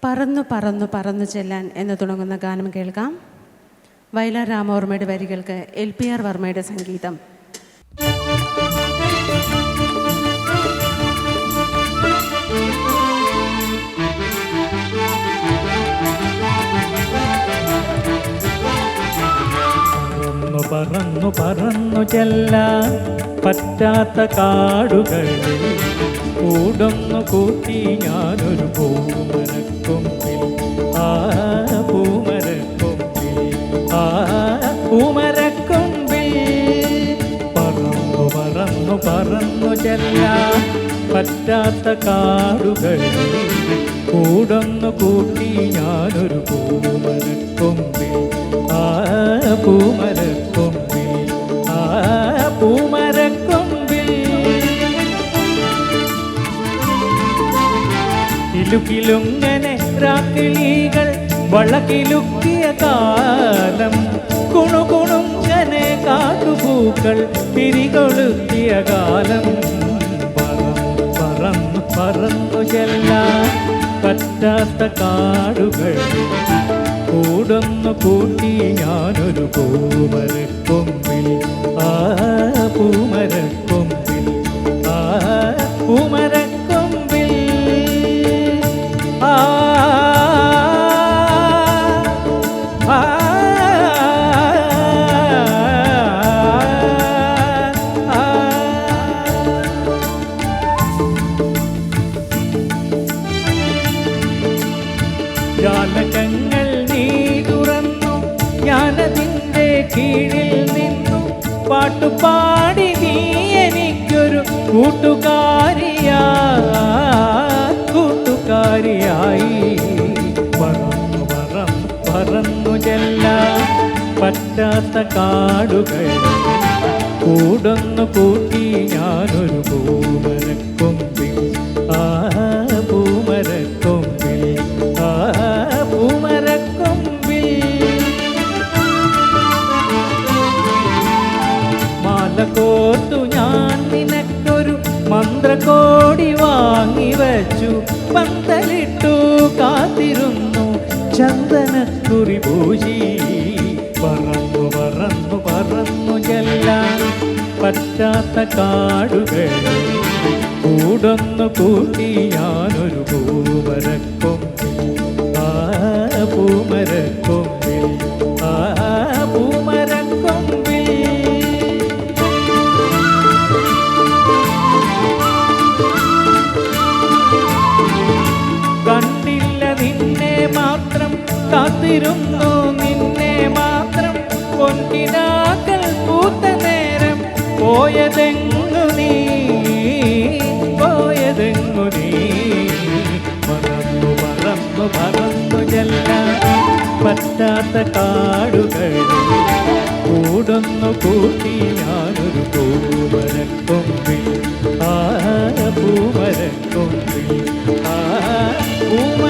പറന്നു പറന്നു പറന്നു ചെല്ലാൻ എന്ന് തുടങ്ങുന്ന ഗാനം കേൾക്കാം. വയലാർ രാമവർമ്മയുടെ വരികൾക്ക് LPR വർമ്മയുടെ സംഗീതം. പറന്നു പറന്നു ചെല്ലാൻ പറ്റാത്ത കാടുകളിൽ കൂടൊന്നു കൂട്ടി ഞാനൊരു പൂമരക്കൊമ്പിൽ പൂമരക്കൊമ്പിൽ പൂമരക്കൊമ്പിൽ പറന്നു പറന്നു പറന്നു ചെല്ലാൻ പറ്റാത്ത കാടുകളിൽ കൂടൊന്നു കൂട്ടി ഞാനൊരു പൂമരക്കൊമ്പിൽ പൂമരക്കൊമ്പിൽ പൂമരക്കൊമ്പിൽ കിലുകിലുങ്ങനെ രാക്കിളികൾ വളകിലുക്കിയ കാലം കുണുകുണുങ്ങനെ കാട്ടുപൂക്കൾ തിരികൊളുത്തിയ കാലം പറന്നു പറന്നു പറന്നു ചെല്ലാൻ പറ്റാത്ത കാടുകൾ കൂടൊന്നു കൂട്ടി ഞാനൊരു പൂമരക്കൊമ്പിൽ പൂമരക്കൊമ്പിൽ പൂമരക്കൊമ്പിൽ ജാലകങ്ങൾ നീ തുറന്നു, ഞാനതിൻ്റെ കീഴിൽ നിന്നു പാട്ടുപാടി നീ എനിക്കൊരു കൂട്ടുകാരിയായി പറന്നു പറന്നു പറന്നു ചെല്ലാൻ പറ്റാത്ത കാടുകൾ കൂടൊന്നു കൂട്ടി ഞാനൊരു പൂമരക്കൊമ്പിൽ പൂമരക്കൊമ്പിൽ പൂമരക്കൊമ്പിൽ മാല കോർത്തു ഞാൻ നിനക്കൊരു മന്ത്രകോടി വാങ്ങി വച്ചു, പന്തലിട്ടു കാത്തിരുന്നു ചന്ദനക്കുറി പൂജി പറന്നു പറന്നു പറന്നു ചെല്ലാൻ പറ്റാത്ത കാടുകൾ കൂടൊന്നു കൂട്ടി ഞാനൊരു പൂമരക്കൊമ്പിൽ പൂമരക്കൊമ്പിൽ പൂമരക്കൊമ്പിൽ കണ്ടില്ല നിന്നെ മാത്രം കാത്തിരുന്നു നിന്നെ മാത്രം പൊൻകിനാക്കൾ പൂത്ത നേരം പോയതെങ്ങു നീ പറന്നു പറന്നു പറന്നു ചെല്ലാൻ പറ്റാത്ത കാടുകൾ കൂടൊന്നു കൂട്ടി ഞാനൊരു പൂമരക്കൊമ്പിൽ പൂമരക്കൊമ്പിൽ പൂമ